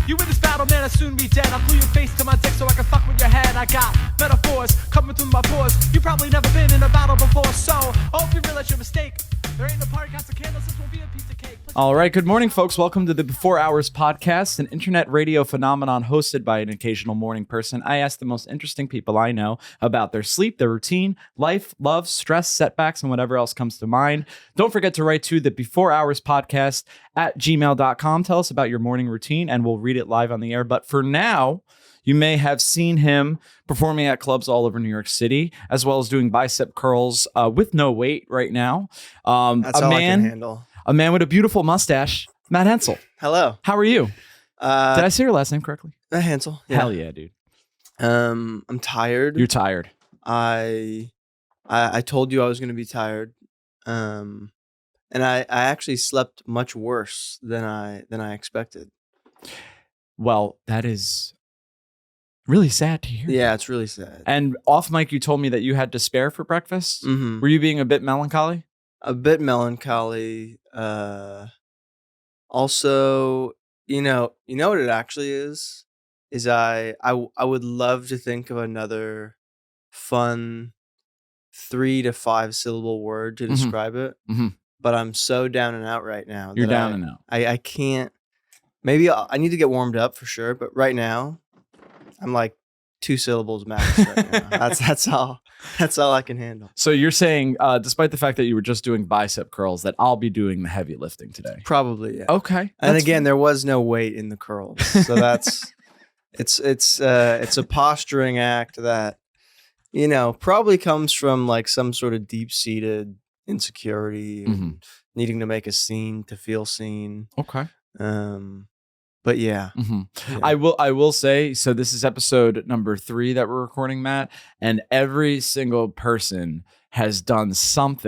You in this battle, man, I'll soon be dead. I'll glue your face to my dick so I can fuck with your head. I got metaphors coming through my pores. You probably never been in a battle before, so I hope you realize your mistake. There ain't no party, got some candles, this will be a piece of cake. All right, good morning, folks. Welcome to the Before Hours podcast, an internet radio phenomenon hosted by an occasional morning person. I ask the most interesting people I know about their sleep, their routine, life, love, stress, setbacks, and whatever else comes to mind. Don't forget to write to the Before Hours podcast at gmail.com. Tell us about your morning routine, and we'll read it live on the air. But for now, you may have seen him performing at clubs all over New York City, as well as doing bicep curls with no weight right now. That's all I can handle. A man with a beautiful mustache, Matt Hansell. Hello. How are you? Did I say your last name correctly? Hansell. Yeah. Hell yeah, dude. I'm tired. You're tired. I told you I was going to be tired. And I actually slept much worse than I expected. Well, that is really sad to hear. Yeah, it's really sad. And off mic, you told me that you had despair for breakfast. Mm-hmm. Were you being a bit melancholy? A bit melancholy. Also, you know what it actually is I would love to think of another fun 3 to 5 syllable word to describe it. Mm-hmm. But I'm so down and out right now. You're down and out. I can't. Maybe I need to get warmed up for sure. But right now, I'm like 2 syllables max right now. That's all I can handle. So you're saying, despite the fact that you were just doing bicep curls, that I'll be doing the heavy lifting today? Probably, yeah. Okay. And again, there was no weight in the curls, so that's it's a posturing act that probably comes from like some sort of deep seated insecurity, and needing to make a scene to feel seen. Okay. But yeah. Yeah. I will say, so this is episode number 3 that we're recording, Matt, and every single person has done some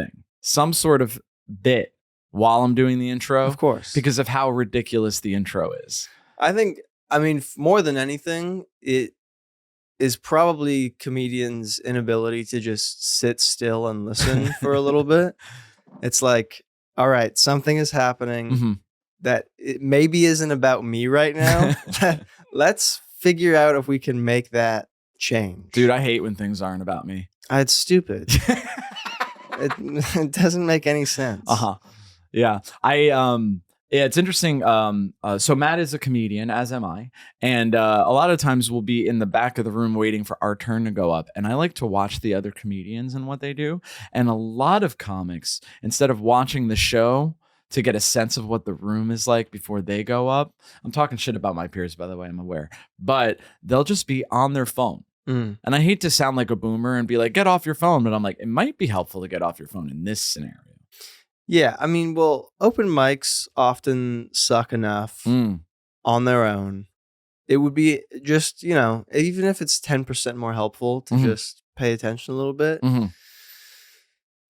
sort of bit while I'm doing the intro. Of course. Because of how ridiculous the intro is. I mean, more than anything, it is probably comedians' inability to just sit still and listen for a little bit. It's like, all right, something is happening. That it maybe isn't about me right now. Let's figure out if we can make that change. Dude, I hate when things aren't about me. It's stupid. it doesn't make any sense. Yeah. It's interesting. So Matt is a comedian, as am I. And a lot of times we'll be in the back of the room waiting for our turn to go up. And I like to watch the other comedians and what they do. And a lot of comics, instead of watching the show to get a sense of what the room is like before they go up. I'm talking shit about my peers, by the way, I'm aware. But they'll just be on their phone. And I hate to sound like a boomer and be like, get off your phone. But I'm like, it might be helpful to get off your phone in this scenario. Yeah, I mean, well, open mics often suck enough on their own. It would be just, even if it's 10% more helpful to just pay attention a little bit.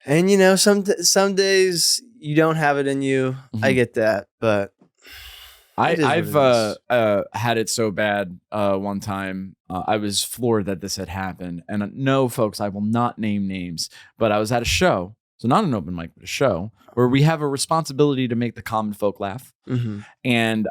And some days you don't have it in you. I get that, but I've had it so bad one time. I was floored that this had happened. And no, folks, I will not name names, but I was at a show. So not an open mic, but a show where we have a responsibility to make the common folk laugh. And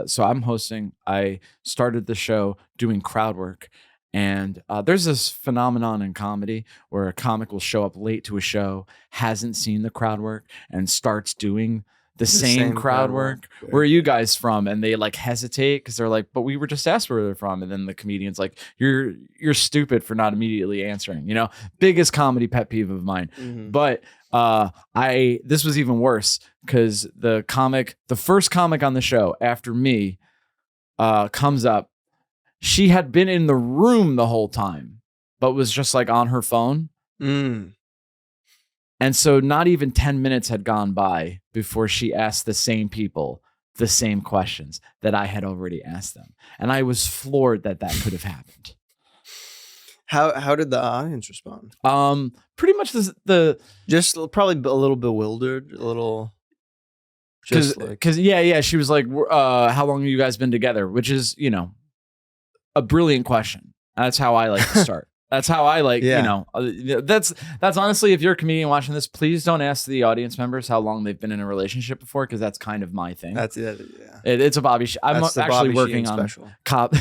so I'm hosting. I started the show doing crowd work. And there's this phenomenon in comedy where a comic will show up late to a show, hasn't seen the crowd work, and starts doing the same crowd work. Yeah. Where are you guys from? And they like hesitate because they're like, but we were just asked where they're from. And then the comedian's like, you're stupid for not immediately answering. Biggest comedy pet peeve of mine. But this was even worse because the first comic on the show after me comes up. She had been in the room the whole time, but was just like on her phone. And so not even 10 minutes had gone by before she asked the same people the same questions that I had already asked them. And I was floored that could have happened. How did the audience respond? Pretty much the just probably a little bewildered, a little. Because yeah, she was like, how long have you guys been together? Which is, a brilliant question. That's how I like to start. That's how I like, Yeah. that's honestly, if you're a comedian watching this, please don't ask the audience members how long they've been in a relationship before, because that's kind of my thing. That's it. Yeah. It's a Bobby. I'm That's the actually Bobby working Sheen on special. cop.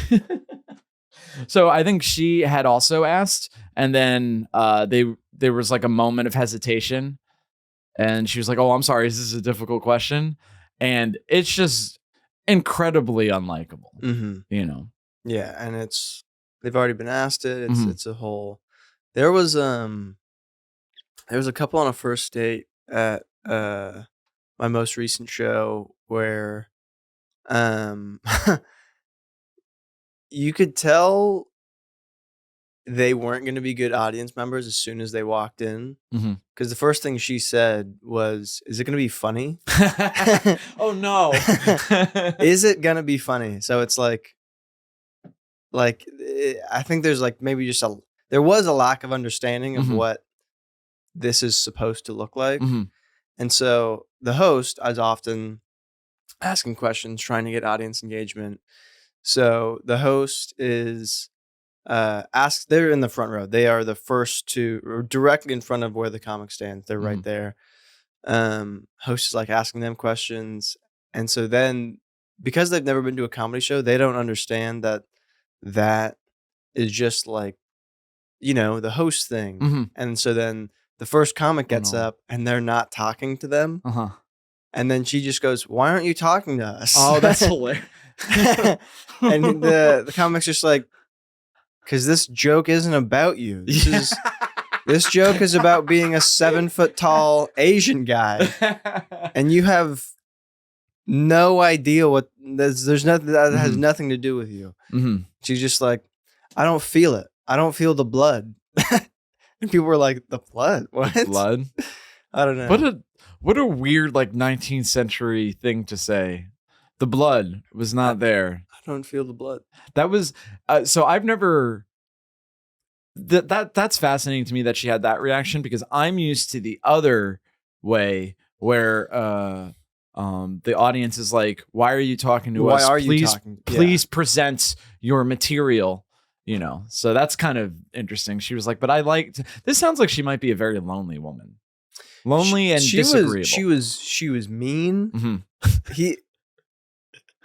So I think she had also asked, and then there was like a moment of hesitation, and she was like, "Oh, I'm sorry, is this a difficult question?" And it's just incredibly unlikable, Yeah, and they've already been asked it. Mhm. It's a whole. There was a couple on a first date at my most recent show where you could tell they weren't going to be good audience members as soon as they walked in, Mhm. because the first thing she said was, "Is it going to be funny?" Oh no. Is it going to be funny? So it's like I think there's like maybe there was a lack of understanding of Mhm. what this is supposed to look like. Mhm. And so the host is often asking questions, trying to get audience engagement. So the host is they're in the front row. They are the first or directly in front of where the comic stands. They're right there. Host is like asking them questions. And so then, because they've never been to a comedy show, they don't understand that is just like, the host thing. Mhm. And so then the first comic gets no. up and they're not talking to them. Uh-huh. And then she just goes, "Why aren't you talking to us?" Oh, that's hilarious. And the comic's just like, "Because this joke isn't about you. This joke is about being a 7-foot tall Asian guy, and you have no idea what there's nothing that has nothing to do with you." Mhm. She's just like, "I don't feel it. I don't feel the blood." And people were like, "The blood? What? Blood? I don't know." What a weird like 19th century thing to say. The blood was not there. I don't feel the blood. That was so I've never that's fascinating to me that she had that reaction, because I'm used to the other way where the audience is like, "Why are you talking to Why us? are you Please, talking?" Yeah. please present your material." So that's kind of interesting. She was like, "But this sounds like she might be a very lonely woman, lonely and disagreeable." She was mean. Mhm.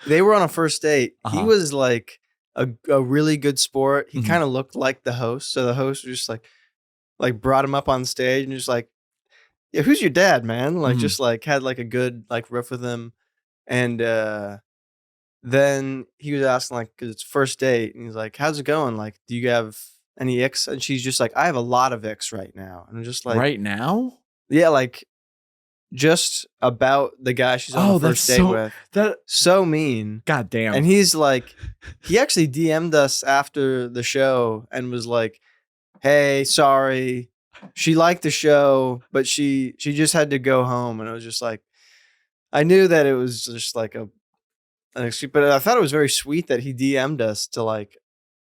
They were on a first date. He Uh-huh. was like a really good sport. He Mhm. kind of looked like the host. So the host was just like brought him up on stage and just like, "Yeah, who's your dad, man?" Like, Mhm. just like had like a good like riff with him. And then he was asking, like, because it's first date, and he's like, "How's it going? Like, do you have any icks?" And she's just like, "I have a lot of icks right now." And I'm just like, Right now? yeah, like just about the guy she's on the that's first date with. that. So mean. God damn. And he's like, he actually DM'd us after the show and was like, "Hey, sorry. She liked the show, but she just had to go home." And it was just like, I knew that it was just like an excuse, but I thought it was very sweet that he DM'd us to like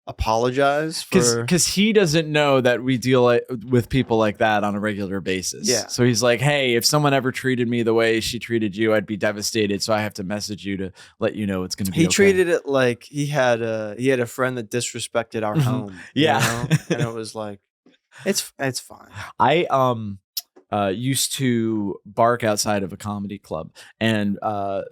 apologize for. Because he doesn't know that we deal with people like that on a regular basis. Yeah. So he's like, "Hey, if someone ever treated me the way she treated you, I'd be devastated. So I have to message you to let you know it's going to be He okay." treated it like he had a friend that disrespected our home. Yeah. And it was like, it's fine. I used to bark outside of a comedy club, and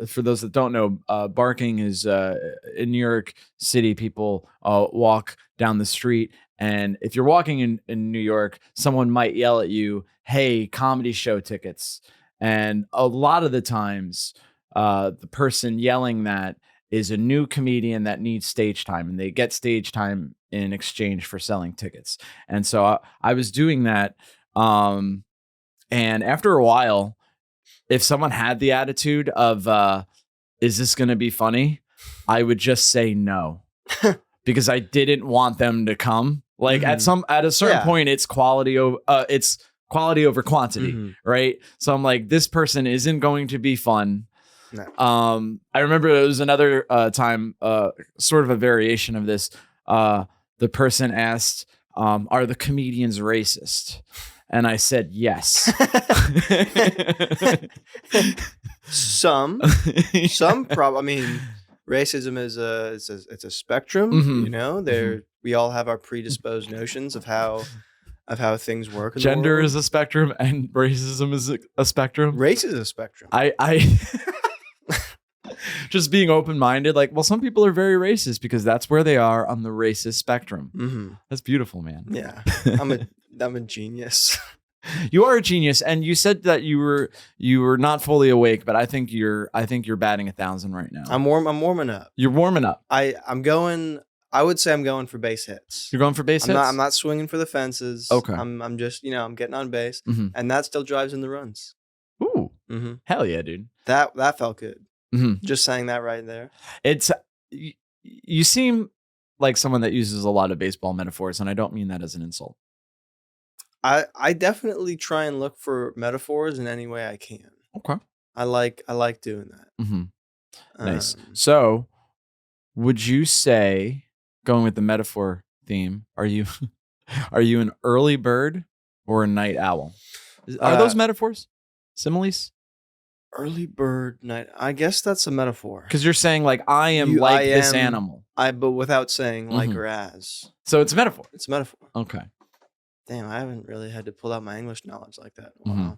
for those that don't know, barking is in New York City. People walk down the street, and if you're walking in New York, someone might yell at you, "Hey, comedy show tickets!" And a lot of the times, the person yelling that is a new comedian that needs stage time, and they get stage time in exchange for selling tickets. And so I was doing that. And after a while, if someone had the attitude of, "Is this going to be funny?" I would just say no, because I didn't want them to come. Like at a certain point, it's quality over quantity, right? So I'm like, this person isn't going to be fun. No. I remember it was another time, sort of a variation of this. The person asked, "Are the comedians racist?" And I said yes. Some problem. I mean, racism is it's a spectrum. Mhm. You know, we all have our predisposed notions of how things work. In the Gender world. is a spectrum and racism is a spectrum. Race is a spectrum. I just being open-minded, like, well, some people are very racist because that's where they are on the racist spectrum. Mm-hmm. That's beautiful, man. Yeah, I'm a genius. You are a genius, and you said that you were not fully awake, but I think you're batting 1,000 right now. I'm warming up. You're warming up. I'm going. I would say I'm going for base hits. You're going for base hits. I'm not swinging for the fences. Okay. I'm just I'm getting on base, Mhm. and that still drives in the runs. Ooh, Mm-hmm. hell yeah, dude. That felt good. Mhm. Just saying that right there. It's you seem like someone that uses a lot of baseball metaphors, and I don't mean that as an insult. I definitely try and look for metaphors in any way I can. Okay. I like doing that. Mm-hmm. Nice. Um, So, would you say, going with the metaphor theme, are you an early bird or a night owl? Are those metaphors? Similes? Early bird night. I guess that's a metaphor. Because you're saying like I am this animal. But without saying like Mhm. or as. So it's a metaphor. It's a metaphor. Okay. Damn, I haven't really had to pull out my English knowledge like that. Mhm.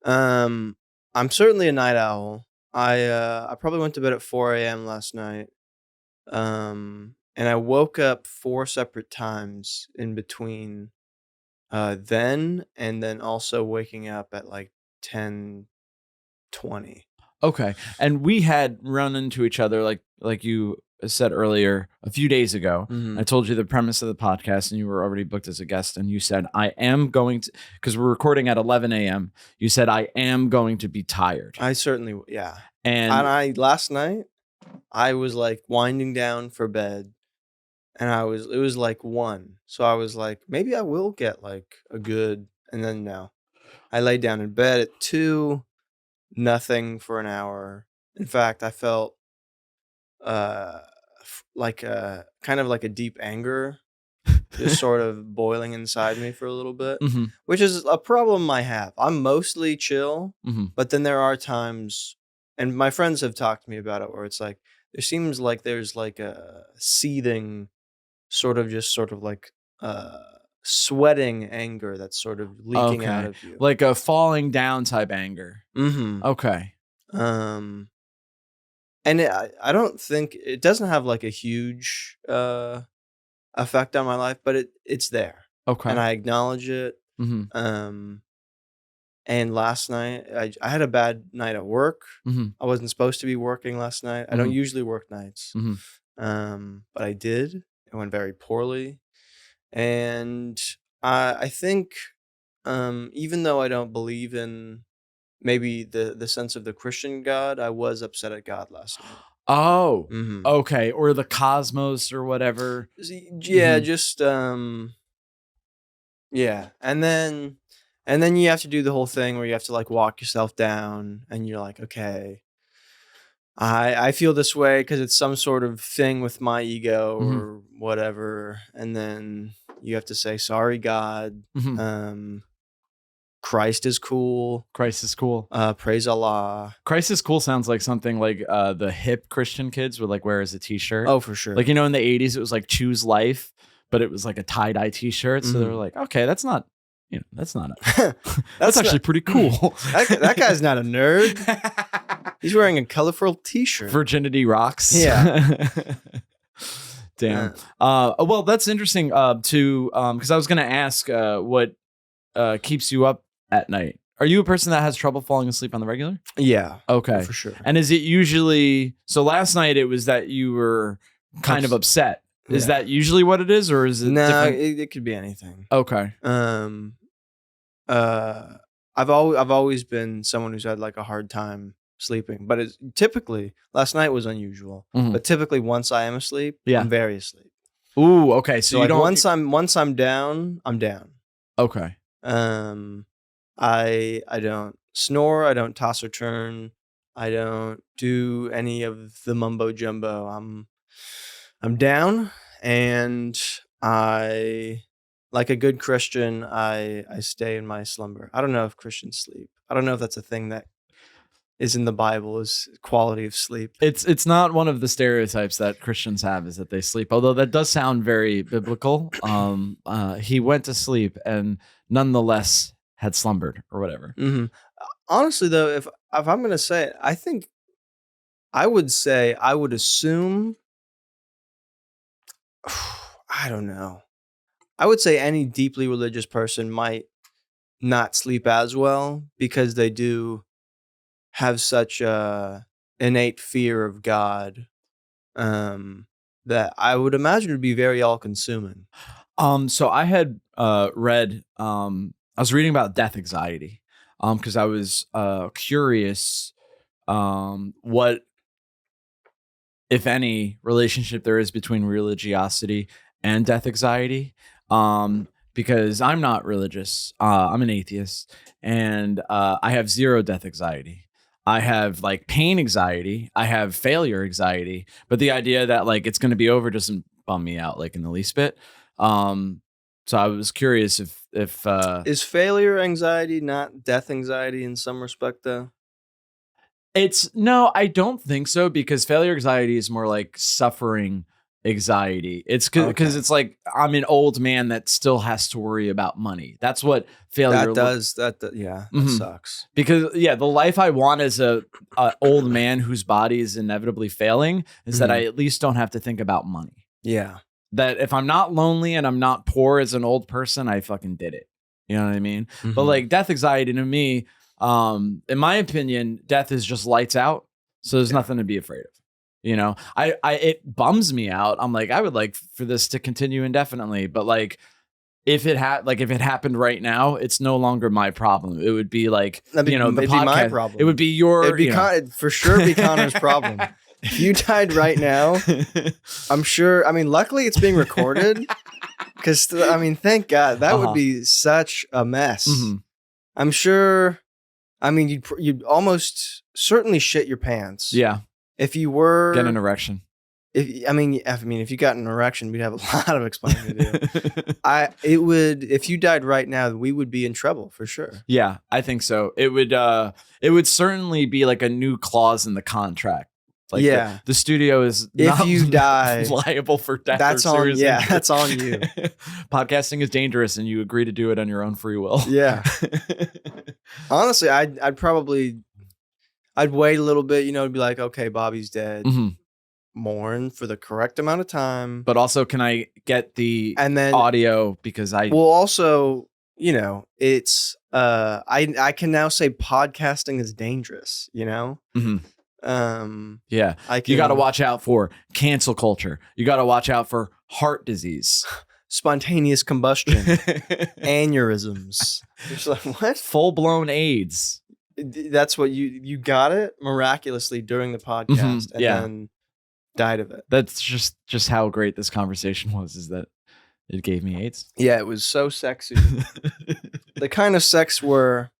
Wow. I'm certainly a night owl. I probably went to bed at 4 a.m. last night. And I woke up 4 separate times in between then and then also waking up at like 10:20. Okay. And we had run into each other like you said earlier a few days ago. Mhm. I told you the premise of the podcast and you were already booked as a guest and you said I am going to, because we're recording at 11 a.m. You said I am going to be tired. I certainly, yeah. And And last night I was like winding down for bed, and it was like 1. So I was like, maybe I will get like a good, and then no. I laid down in bed at 2, nothing for an hour. In fact, I felt like kind of like a deep anger just sort of boiling inside me for a little bit, Mhm. which is a problem I have. I'm mostly chill, Mhm. but then there are times, and my friends have talked to me about it, where it's like there seems like there's like a seething sort of like sweating anger that's sort of leaking out Okay. of you. Like a falling down type anger. Mm-hmm. Okay. And I don't think it doesn't have like a huge effect on my life, but it's there, Okay. and I acknowledge it. Mhm. And last night I had a bad night at work. Mhm. I wasn't supposed to be working last night. I don't Mhm. usually work nights, Mhm. but I did. It went very poorly, and I think even though I don't believe in maybe the sense of the Christian God, I was upset at God last night. Oh. Mm-hmm. Okay. Or the cosmos or whatever. Yeah, Mhm. just yeah, and then you have to do the whole thing where you have to like walk yourself down, and you're like, okay, I feel this way because it's some sort of thing with my ego Mhm. or whatever, and then you have to say sorry, God. Mhm. Christ is cool. Christ is cool. Praise Allah. Christ is cool sounds like something like the hip Christian kids would like wear as a t-shirt. Oh, for sure. Like, in the 80s, it was like choose life, but it was like a tie-dye t-shirt. So they were Mhm. like, okay, that's not, that's not, that's that's actually pretty cool. that guy's not a nerd. He's wearing a colorful T-shirt. Virginity rocks. Yeah. Damn. Well, that's interesting because I was going to ask what keeps you up at night. Are you a person that has trouble falling asleep on the regular? Yeah. Okay. For sure. And is it usually, so last night it was that you were kind of upset. Is Yeah. that usually what it is, or is it No, different? it could be anything. Okay. I've always been someone who's had like a hard time sleeping, but it's typically last night was unusual. Mhm. But typically, once I am asleep, Yeah. I'm very asleep. Ooh, okay. So you like don't. once I'm down, I'm down. Okay. I don't snore. I don't toss or turn. I don't do any of the mumbo jumbo. I'm down, and I, like a good Christian, I stay in my slumber. I don't know if Christians sleep. I don't know if that's a thing that is in the Bible is quality of sleep. It's not one of the stereotypes that Christians have is that they sleep, although that does sound very biblical. He went to sleep and nonetheless had slumbered or whatever. Mm-hmm. Honestly, though, if I'm gonna say it, I think I would assume. I don't know. I would say any deeply religious person might not sleep as well because they do have such a innate fear of God that I would imagine would be very all-consuming. So I had read I was reading about death anxiety because I was curious what, if any, relationship there is between religiosity and death anxiety. Because I'm not religious. I'm an atheist, and I have zero death anxiety. I have like pain anxiety. I have failure anxiety, but the idea that like it's going to be over doesn't bum me out like in the least bit. So I was curious if is failure anxiety not death anxiety in some respect, though? No, I don't think so, because failure anxiety is more like suffering anxiety. It's because it's like I'm an old man that still has to worry about money. That's what failure that sucks. Because the life I want as a old man whose body is inevitably failing is that I at least don't have to think about money. Yeah. That if I'm not lonely and I'm not poor as an old person, I fucking did it. You know what I mean? But like death anxiety to me, in my opinion, death is just lights out. So there's nothing to be afraid of. You know, it bums me out. I'm like, I would like for this to continue indefinitely, but like if it happened right now, it's no longer my problem. It would be like, the podcast, my problem. It would be for sure be Connor's problem. If you died right now, I'm sure. I mean, luckily it's being recorded because thank God, that would be such a mess. I'm sure. I mean, you'd almost certainly shit your pants. Yeah. If you were get an erection. If you got an erection, we'd have a lot of explaining to do. If you died right now, we would be in trouble for sure. Yeah, I think so. It would certainly be like a new clause in the contract. Like the studio is if not you die liable for death. That's or on. Yeah, injury. that's on you. Podcasting is dangerous, and you agree to do it on your own free will. Yeah. Honestly, I'd wait a little bit. Be like, okay, Bobby's dead. Mourn for the correct amount of time. But also, can I get the audio because I will also. It's I can now say podcasting is dangerous. Yeah, you got to watch out for cancel culture. You got to watch out for heart disease, spontaneous combustion, aneurysms. You're like, what? Full-blown AIDS. That's what you got it miraculously during the podcast, and then died of it. That's just how great this conversation was. Is that it gave me AIDS? Yeah, it was so sexy. The kind of sex where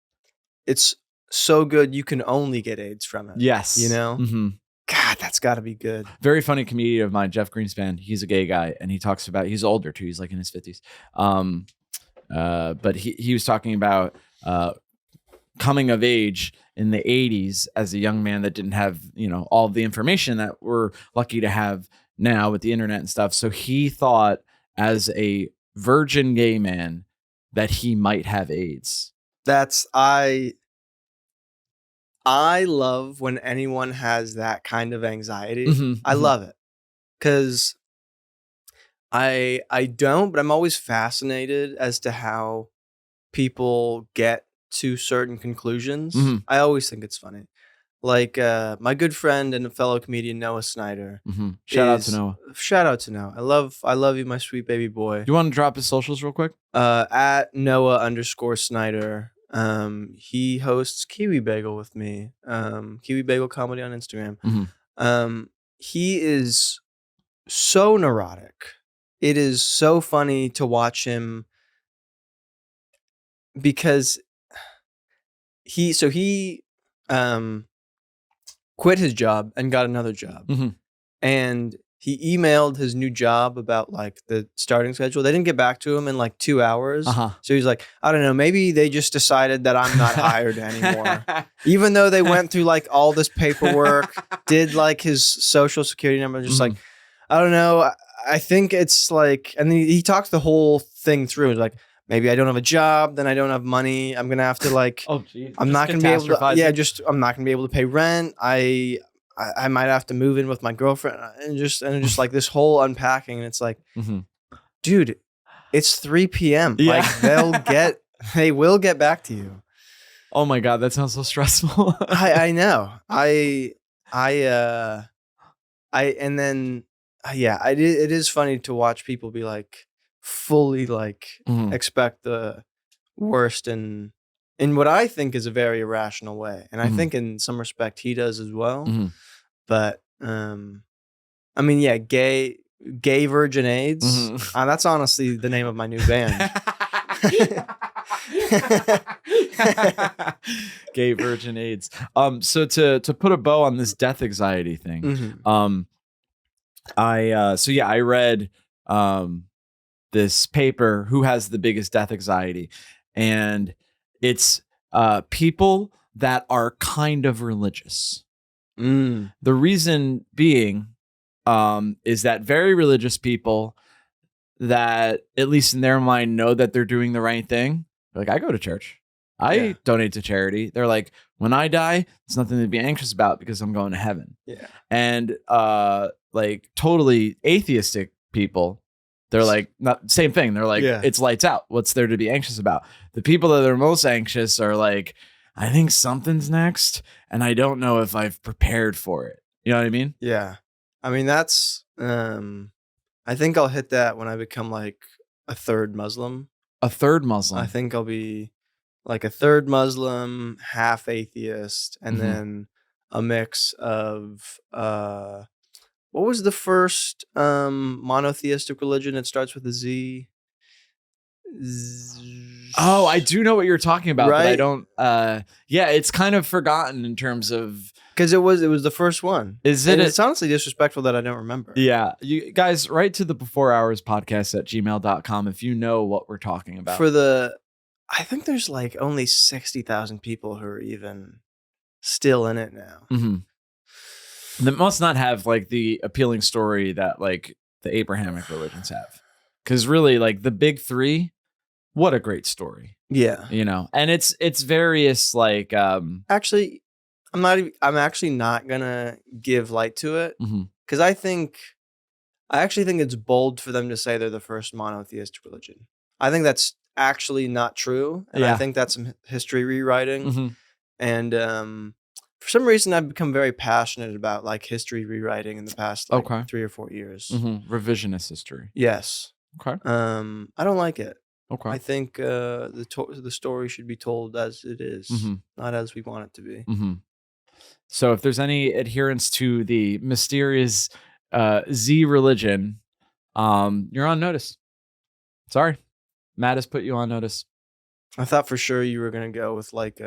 it's so good you can only get AIDS from it. Yes. God, that's got to be good. Very funny comedian of mine, Jeff Greenspan. He's a gay guy, and he talks about, he's older too. He's like in his 50s. But he was talking about coming of age in the 80s as a young man that didn't have, all of the information that we're lucky to have now with the internet and stuff. So he thought as a virgin gay man that he might have AIDS. I love when anyone has that kind of anxiety. I love it because I don't, but I'm always fascinated as to how people get to certain conclusions. I always think it's funny. Like my good friend and a fellow comedian Noah Snyder. Shout out to Noah. Shout out to Noah. I love you, my sweet baby boy. You want to drop his socials real quick? At Noah_Snyder. He hosts Kiwi Bagel with me. Kiwi Bagel Comedy on Instagram. He is so neurotic. It is so funny to watch him because he quit his job and got another job. And he emailed his new job about like the starting schedule. They didn't get back to him in like 2 hours. So he's like, I don't know, maybe they just decided that I'm not hired anymore. Even though they went through like all this paperwork, did like his social security number, just like, I don't know. I think it's like, and then he talks the whole thing through. He's like, maybe I don't have a job, then I don't have money. I'm gonna have to like, I'm not gonna be able to. I'm not gonna be able to pay rent. I might have to move in with my girlfriend, and just like this whole unpacking. And it's like, dude, it's 3 p.m. Yeah. Like they will get back to you. Oh my God, that sounds so stressful. I know. And then it is funny to watch people be like fully like expect the worst in what I think is a very irrational way. And I think in some respect he does as well. But I mean, yeah, gay virgin AIDS. That's honestly the name of my new band. Gay virgin AIDS. So to put a bow on this death anxiety thing, I read this paper, Who Has the Biggest Death Anxiety, and it's people that are kind of religious. The reason being is that very religious people that, at least in their mind, know that they're doing the right thing. Like, I go to church. I donate to charity. They're like, when I die, it's nothing to be anxious about because I'm going to heaven. Yeah. And like totally atheistic people, they're like, not same thing. They're like, it's lights out. What's there to be anxious about? The people that are most anxious are like, I think something's next, and I don't know if I've prepared for it. You know what I mean? Yeah. I mean, that's, I think I'll hit that when I become like a third Muslim. A third Muslim? I think I'll be like a third Muslim, half atheist, and then a mix of, what was the first monotheistic religion? It starts with a Z. Oh, I do know what you're talking about, right? But I don't. It's kind of forgotten in terms of, because it was the first one. Is it? It's honestly disrespectful that I don't remember. Yeah, you guys, write to the Before Hours podcast at gmail.com if you know what we're talking about. I think there's like only 60,000 people who are even still in it now. That must not have like the appealing story that like the Abrahamic religions have, because really, like the big three. What a great story. Yeah. You know, and it's various like actually, I'm actually not gonna give light to it, because I actually think it's bold for them to say they're the first monotheistic religion. I think that's actually not true, and I think that's some history rewriting. And for some reason, I've become very passionate about like history rewriting in the past 3 or 4 years. Revisionist history. Yes. Okay. I don't like it. Okay. I think the story should be told as it is, not as we want it to be. So if there's any adherence to the mysterious Z religion, you're on notice. Sorry. Matt has put you on notice. I thought for sure you were going to go with like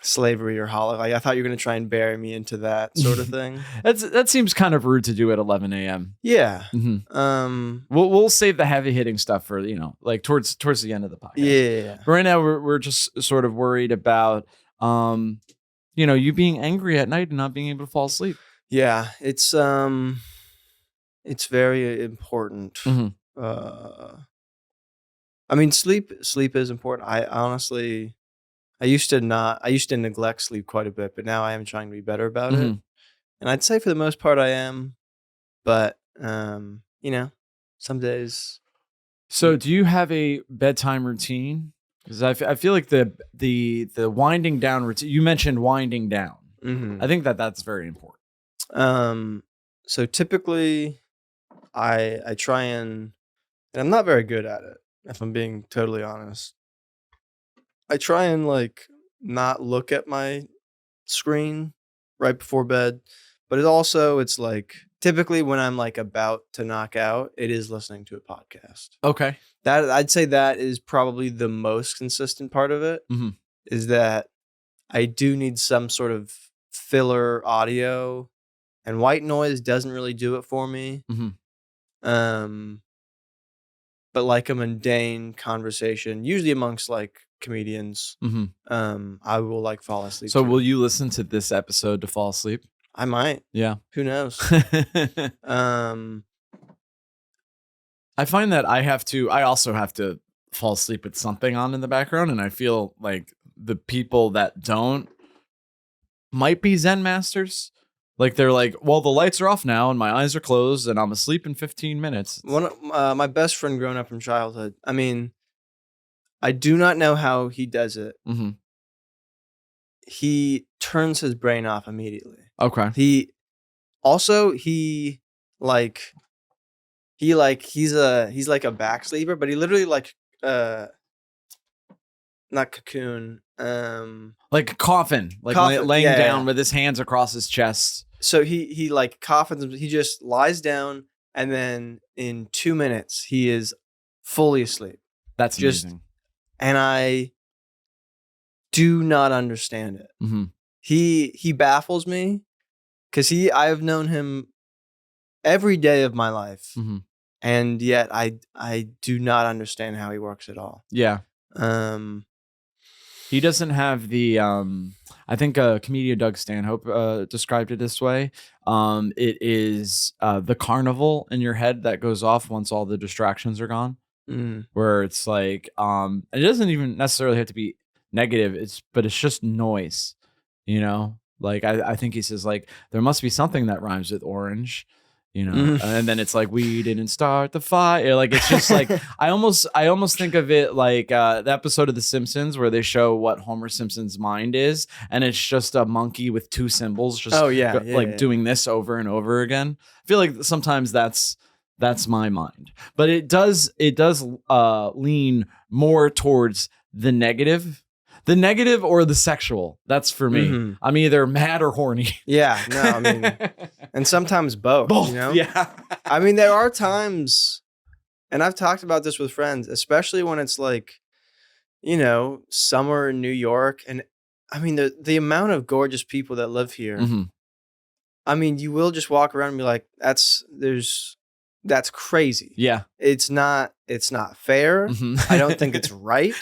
slavery or holocaust. Like, I thought you were going to try and bury me into that sort of thing. That seems kind of rude to do at 11 a.m. Yeah. We'll save the heavy hitting stuff for, like towards the end of the podcast. Yeah. But right now we're just sort of worried about, you being angry at night and not being able to fall asleep. Yeah. It's very important. I mean, sleep is important. I honestly, I used to neglect sleep quite a bit, but now I am trying to be better about it. And I'd say for the most part I am, but some days. So do you have a bedtime routine? Because I feel like the winding down routine, you mentioned winding down. I think that's very important. So typically I try and I'm not very good at it, if I'm being totally honest. I try and like not look at my screen right before bed, but it's like typically when I'm like about to knock out, it is listening to a podcast. Okay. That I'd say that is probably the most consistent part of it, is that I do need some sort of filler audio and white noise doesn't really do it for me. Mhm. But like a mundane conversation, usually amongst like comedians, Mhm. I will like fall asleep. So to. will you listen to this episode to fall asleep? I might. Yeah. Who knows? I find that I also have to fall asleep with something on in the background, and I feel like the people that don't might be Zen masters. Like they're like, well, the lights are off now and my eyes are closed and I'm asleep in 15 minutes. One of my best friend growing up from childhood. I mean, I do not know how he does it. Mm-hmm. He turns his brain off immediately. Okay. He's like a back sleeper, but he literally like not cocoon. Like a coffin, like Coffin, laying yeah, down yeah. with his hands across his chest. So he like coffins. He just lies down, and then in 2 minutes he is fully asleep. That's Just- amazing. And I do not understand it. Mm-hmm. He baffles me because I've known him every day of my life, Mm-hmm. and yet I do not understand how he works at all. Yeah. He doesn't have the I think comedian Doug Stanhope described it this way. It is the carnival in your head that goes off once all the distractions are gone. Where it's like it doesn't even necessarily have to be negative, but it's just noise, you know. Like I think he says like there must be something that rhymes with orange, you know. And then it's like we didn't start the fire. Like it's just like I almost think of it like the episode of The Simpsons where they show what Homer Simpson's mind is, and it's just a monkey with two symbols just doing this over and over again. I feel like sometimes that's my mind, but it does lean more towards the negative or the sexual. That's for me. Mm-hmm. I'm either mad or horny. Yeah, no, I mean, and sometimes both. Both, you know? yeah. I mean, there are times, and I've talked about this with friends, especially when it's like, you know, summer in New York, and I mean the amount of gorgeous people that live here. Mm-hmm. I mean, you will just walk around and be like, that's crazy. Yeah. It's not fair. Mm-hmm. I don't think it's right.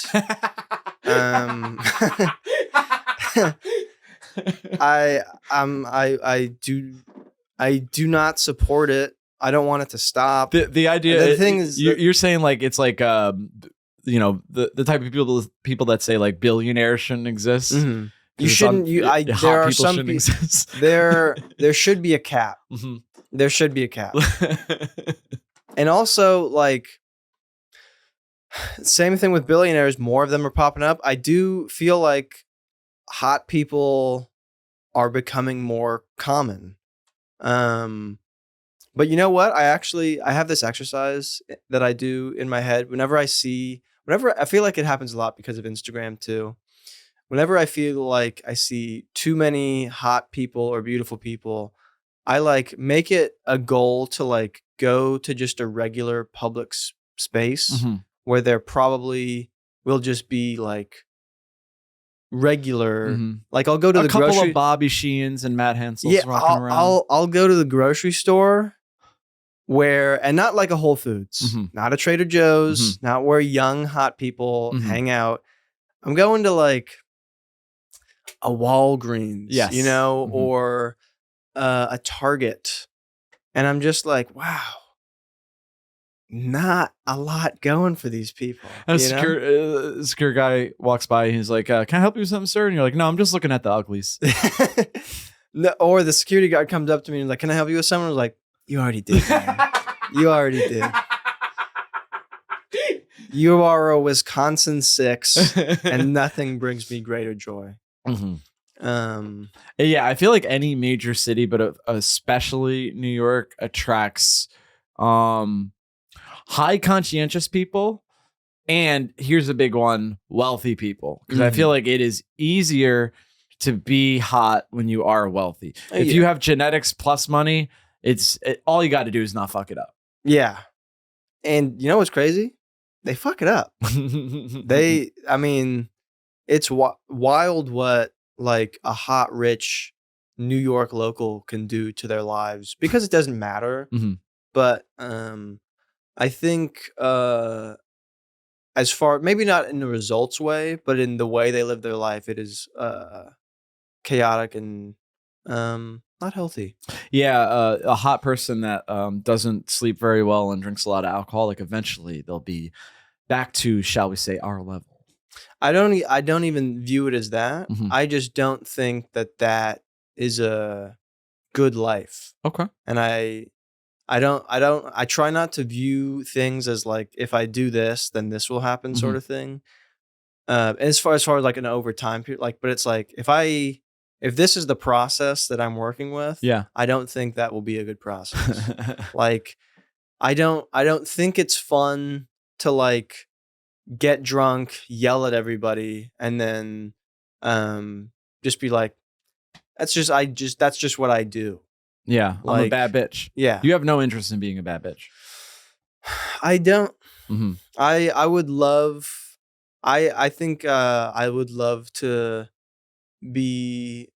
I do not support it. I don't want it to stop. The idea, the thing is, you're saying like it's like you know, the type of people that say like billionaires shouldn't exist. Mm-hmm. You shouldn't. There are some people. There should be a cap. Mm-hmm. There should be a cap. And also, like, same thing with billionaires. More of them are popping up. I do feel like hot people are becoming more common. But you know what? I have this exercise that I do in my head whenever I feel like it happens a lot because of Instagram too. Whenever I feel like I see too many hot people or beautiful people, I like make it a goal to like go to just a regular public space Mm-hmm. where there probably will just be like regular. Mm-hmm. Like I'll go to a the couple grocery. of Bobby Sheens and Matt Hansells Yeah, rocking around. I'll go to the grocery store and not like a Whole Foods, Mm-hmm. not a Trader Joe's, not where young hot people Mm-hmm. hang out. I'm going to like a Walgreens, Yes. you know, Mm-hmm. or a Target. And I'm just like, wow, not a lot going for these people. And a secure guy walks by and he's like, can I help you with something, sir? And you're like, no, I'm just looking at the uglies. No, or the security guard comes up to me and is like, can I help you with something? I was like, you already did, man. You already did. You are a Wisconsin 6 and nothing brings me greater joy. Mm-hmm. Um, Yeah, I feel like any major city, but especially New York, attracts high conscientious people. And here's a big one, wealthy people. Because I feel like it is easier to be hot when you are wealthy. If you have genetics plus money, all you got to do is not fuck it up. Yeah. And you know what's crazy? They fuck it up. I mean, it's wild what like a hot, rich New York local can do to their lives because it doesn't matter. Mhm. But I think as far, maybe not in the results way, but in the way they live their life, it is chaotic and not healthy. Yeah, a hot person that doesn't sleep very well and drinks a lot of alcohol, like eventually they'll be back to, shall we say, our level. I don't even view it as that. Mhm. I just don't think that is a good life. Okay. And I try not to view things as like, if I do this, then this will happen, sort of thing. As far as like an overtime period, like, but it's like, if this is the process that I'm working with, Yeah. I don't think that will be a good process. Like, I don't think it's fun to like get drunk, yell at everybody, and then just be like, that's just what I do. Yeah, I'm a Like, bad bitch. yeah. You have no interest in being a bad bitch. I don't. Mhm. I would love. I think I would love to be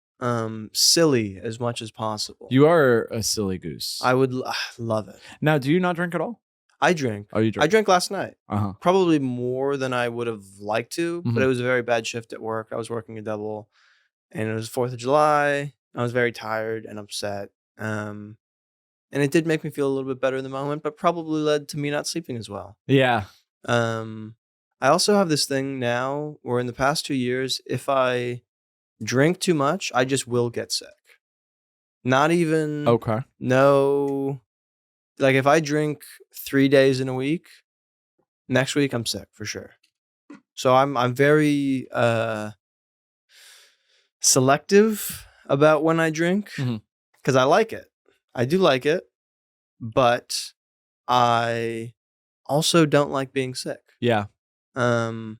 silly as much as possible. You are a silly goose. I would love it. Now, do you not drink at all? I drink. Oh, you I drink? drank last night. Uh-huh. Probably more than I would have liked to, but Mhm. it was a very bad shift at work. I was working a double, and it was 4th of July. I was very tired and upset. And it did make me feel a little bit better in the moment, but probably led to me not sleeping as well. Yeah. I also have this thing now where in the past 2 years, if I drink too much, I just will get sick. Not even Okay. no, like if I drink 3 days in a week, next week I'm sick for sure. So I'm very selective about when I drink Mhm. because I like it. I do like it, but I also don't like being sick. Yeah. And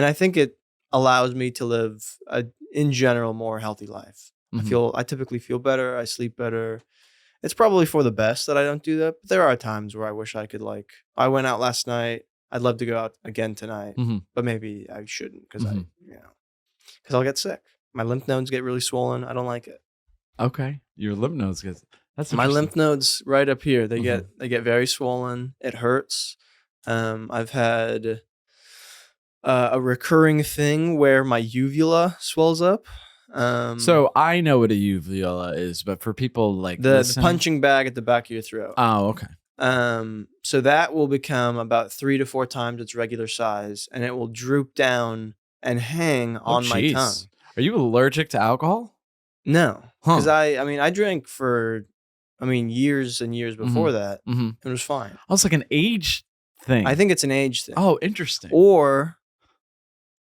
I think it allows me to live in general, more healthy life. Mhm. I typically feel better. I sleep better. It's probably for the best that I don't do that. But there are times where I wish I could, like, I went out last night. I'd love to go out again tonight, Mhm. but maybe I shouldn't because Mhm. because I'll get sick. My lymph nodes get really swollen. I don't like it. Okay. Your lymph nodes get. That's My interesting. lymph nodes right up here, they Mhm. get very swollen. It hurts. I've had a recurring thing where my uvula swells up. So I know what a uvula is, but for people like the listening, punching bag at the back of your throat. Oh, okay. So that will become about 3 to 4 times its regular size, and it will droop down and hang Oh, on my jeez. tongue. Are you allergic to alcohol? No, Huh. because I drank for years and years before that. Mm-hmm. It was fine. Oh, it's like an age thing. I think it's an age thing. Oh, interesting. Or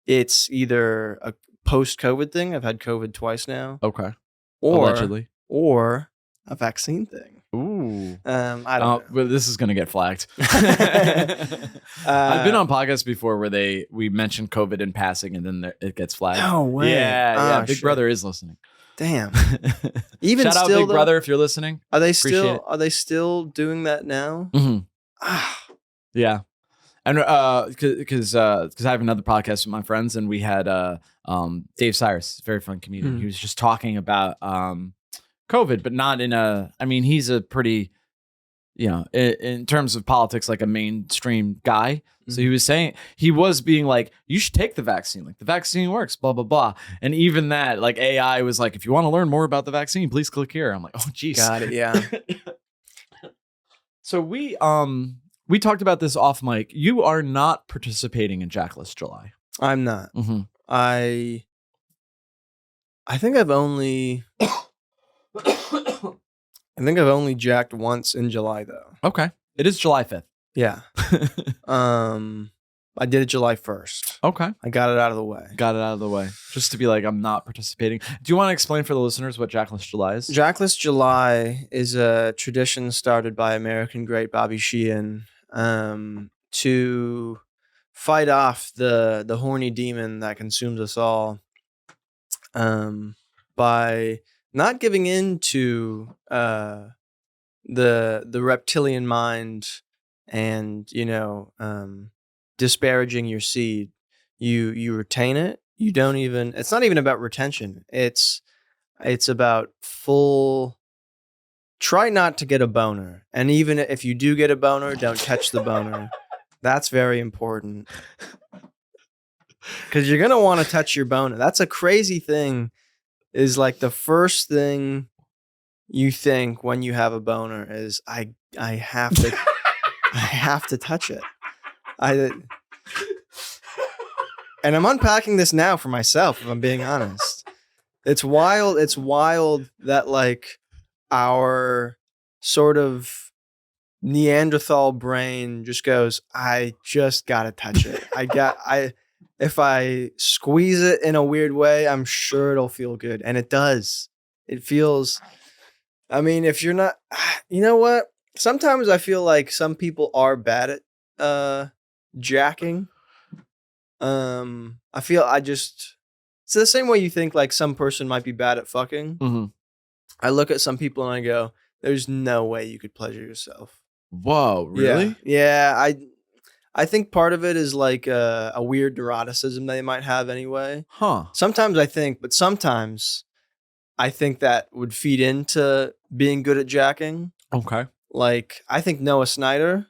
it's either a post-COVID thing. I've had COVID twice now. Okay. Or, Allegedly. Or a vaccine thing. Ooh. I don't know. But this is gonna get flagged. I've been on podcasts before where we mentioned COVID in passing and then it gets flagged. No way. Yeah. Oh, Big shit. Brother is listening. Damn. Even Shout out still, Big though, Brother if you're listening. Are they Appreciate it. still doing that now? Mm-hmm. Ah, Yeah. And because I have another podcast with my friends and we had Dave Cyrus, very fun comedian. He was just talking about COVID, but not in he's a pretty, in terms of politics, like a mainstream guy. So he was saying, he was being like, you should take the vaccine. Like the vaccine works, blah, blah, blah. And even that, like AI was like, if you want to learn more about the vaccine, please click here. I'm like, oh, geez. got it. Yeah. So we talked about this off mic. You are not participating in Jackless July. I'm not. Mm-hmm. I think I've only jacked once in July though. Okay. It is July 5th. Yeah. I did it July 1st. Okay. I got it out of the way. Got it out of the way. Just to be like, I'm not participating. Do you want to explain for the listeners what Jackless July is? Jackless July is a tradition started by American great Bobby Sheehan to fight off the horny demon that consumes us all by not giving in to the reptilian mind and disparaging your seed. You retain it. You don't even, it's not even about retention. It's It's about full. Try not to get a boner. And even if you do get a boner, don't touch the boner. That's very important. Because you're going to want to touch your boner. That's a crazy thing, is like the first thing you think when you have a boner is, I have to I have to touch it. And I'm unpacking this now for myself, if I'm being honest. It's wild. It's wild that like our sort of Neanderthal brain just goes, I just gotta touch it. If I squeeze it in a weird way, I'm sure it'll feel good. And it does. It feels, I mean, if you're not, you know what? Sometimes I feel like some people are bad at jacking. It's the same way you think like some person might be bad at fucking. Mm-hmm. I look at some people and I go, there's no way you could pleasure yourself. Whoa, really? Yeah. I think part of it is like a weird neuroticism they might have anyway. Huh. Sometimes I think that would feed into being good at jacking. Okay. Like, I think Noah Snyder,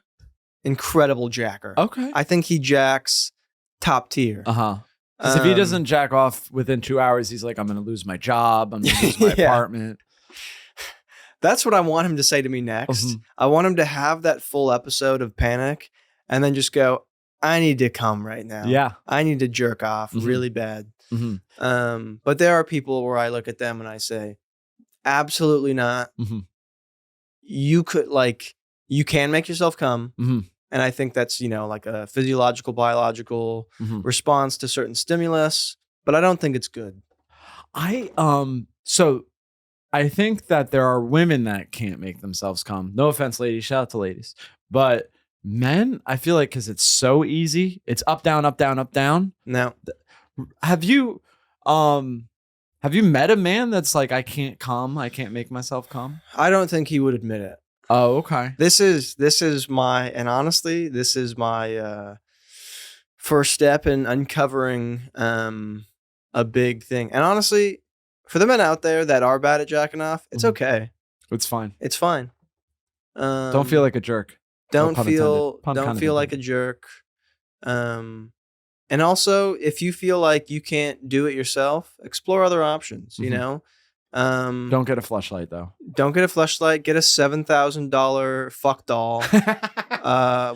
incredible jacker. Okay. I think he jacks top tier. Uh-huh. Because if he doesn't jack off within 2 hours, he's like, I'm going to lose my job. I'm going to lose my apartment. That's what I want him to say to me next. Mm-hmm. I want him to have that full episode of panic and then just go, I need to come right now. Yeah. I need to jerk off really bad. Mm-hmm. But there are people where I look at them and I say, absolutely not. Mm-hmm. You can make yourself come. Mm-hmm. And I think that's, like a physiological, biological response to certain stimulus, but I don't think it's good. So I think that there are women that can't make themselves come. No offense, ladies. Shout out to ladies. But men, I feel like, because it's so easy, it's up, down, up, down, up, down. No. Have you met a man that's like, I can't come, I can't make myself come? I don't think he would admit it. Oh, okay. This is my first step in uncovering a big thing. And honestly, for the men out there that are bad at jacking off, it's okay. It's fine. It's fine. Don't feel like a jerk. Don't Pun feel intended. like a jerk. And also, if you feel like you can't do it yourself, explore other options. You know. Don't get a fleshlight though. Don't get a fleshlight. Get a $7,000 fuck doll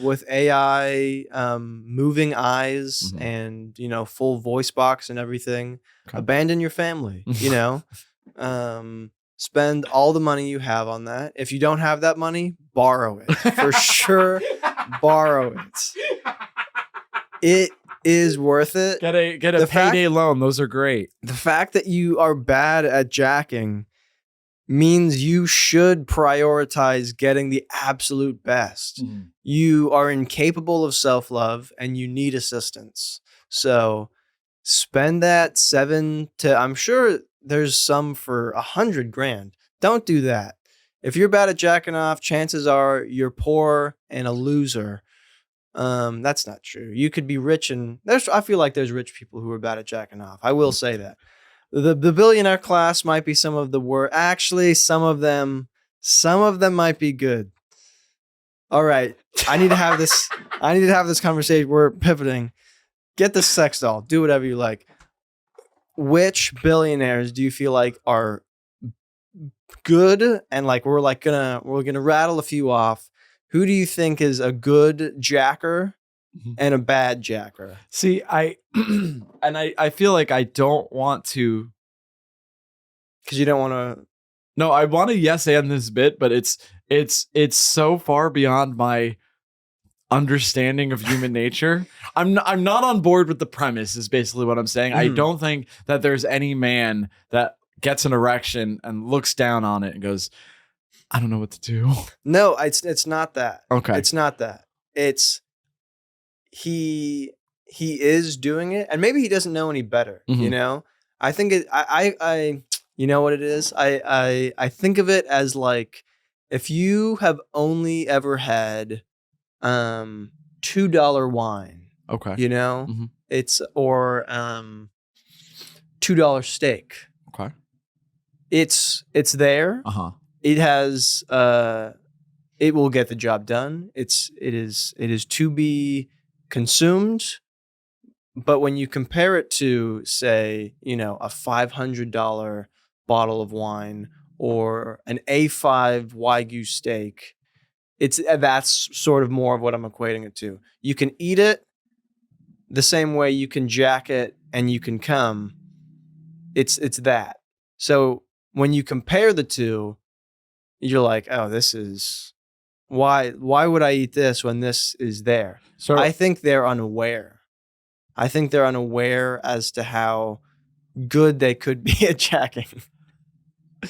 with AI, moving eyes, and full voice box and everything. Okay. Abandon your family. Spend all the money you have on that. If you don't have that money, borrow it for sure. Borrow it. It is worth it. Get a payday loan. Those are great. The fact that you are bad at jacking means you should prioritize getting the absolute best. You are incapable of self-love and you need assistance. So spend that I'm sure there's some for $100,000. Don't do that. If you're bad at jacking off, chances are you're poor and a loser. That's not true. You could be rich, and I feel like there's rich people who are bad at jacking off. I will say that. The billionaire class might be some of the worst. Actually, some of them might be good. All right. I need to have this conversation. We're pivoting. Get the sex doll. Do whatever you like. Which billionaires do you feel like are good? And like we're gonna rattle a few off. Who do you think is a good jacker and a bad jacker? See, I feel like I don't want to, because you don't want to. No, I want to yes and this bit, but it's so far beyond my understanding of human nature. I'm not on board with the premise. Is basically what I'm saying. I don't think that there's any man that gets an erection and looks down on it and goes, I don't know what to do. No, it's not that. Okay. It's not that. It's he is doing it, and maybe he doesn't know any better. I think I you know what it is? I think of it as like, if you have only ever had $2 wine. Okay. It's or $2 steak. Okay. It's there. Uh-huh. It has it will get the job done. It is to be consumed. But when you compare it to, say, a $500 bottle of wine or an A5 Wagyu steak, that's sort of more of what I'm equating it to. You can eat it the same way you can jack it and you can come. It's that. So when you compare the two, you're like, oh, this is why would I eat this when this is there? So I think they're unaware. I think they're unaware as to how good they could be at jacking.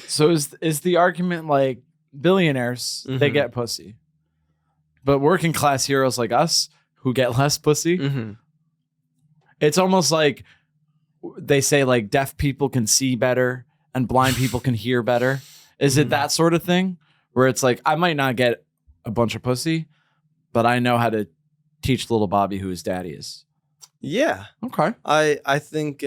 So is the argument like billionaires, they Mhm. get pussy, but working class heroes like us who get less pussy, Mm-hmm. it's almost like they say like deaf people can see better and blind people can hear better. Is it that sort of thing where it's like, I might not get a bunch of pussy, but I know how to teach little Bobby who his daddy is? Yeah, Okay. I think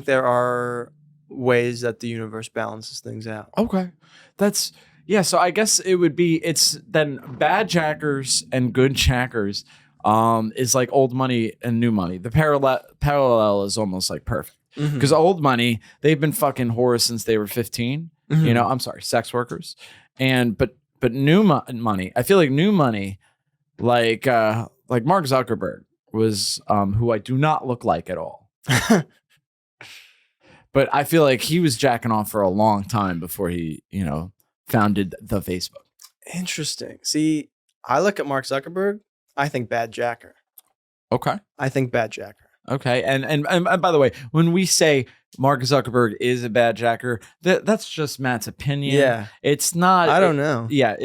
there are ways that the universe balances things out. Okay. That's, yeah. So I guess it's then bad jackers and good jackers is like old money and new money. The parallel is almost like perfect Mhm. because old money, they've been fucking whores since they were 15. Mhm. I'm sorry, sex workers. But new money, I feel like new money, like Mark Zuckerberg was who I do not look like at all. But I feel like he was jacking off for a long time before he, founded the Facebook. Interesting. See, I look at Mark Zuckerberg. I think bad jacker. Okay. I think bad jacker. Okay. And by the way, when we say Mark Zuckerberg is a bad jacker, that's just Matt's opinion. Yeah. It's not. I don't know. Yeah.